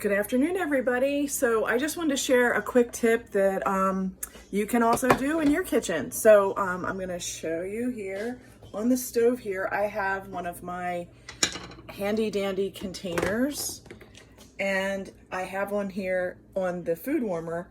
Good afternoon, everybody. So I just wanted to share a quick tip that you can also do in your kitchen. So I'm going to show you here on the stove here. I have one of my handy dandy containers, and I have one here on the food warmer.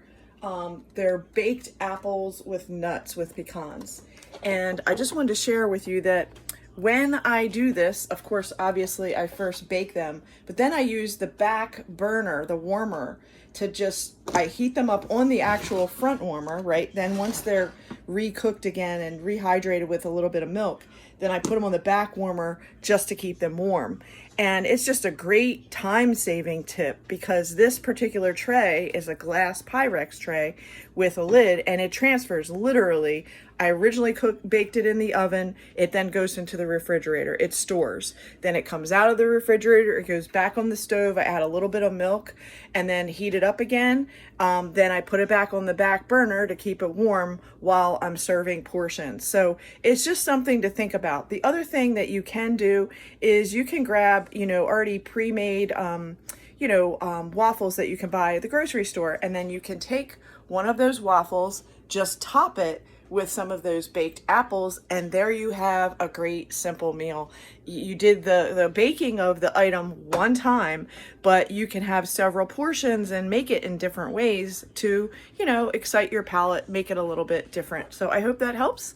They're baked apples with nuts with pecans. And I just wanted to share with you that when I do this, of course, obviously I first bake them, but then I use the back burner, the warmer, to I heat them up on the actual front warmer, right? Then once they're recooked again and rehydrated with a little bit of milk, then I put them on the back warmer just to keep them warm. And it's just a great time-saving tip because this particular tray is a glass Pyrex tray with a lid, and it transfers literally. I originally baked it in the oven. It then goes into the refrigerator. It stores. Then it comes out of the refrigerator. It goes back on the stove. I add a little bit of milk and then heat it up again. Then I put it back on the back burner to keep it warm while I'm serving portions. So it's just something to think about. The other thing that you can do is you can grab, already pre-made, waffles that you can buy at the grocery store. And then you can take one of those waffles, just top it with some of those baked apples, and there you have a great simple meal. You did the baking of the item one time, but you can have several portions and make it in different ways to, excite your palate, make it a little bit different. So I hope that helps.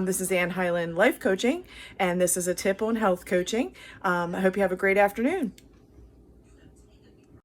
This is Hyland Life Coaching, and this is a tip on health coaching. I hope you have a great afternoon.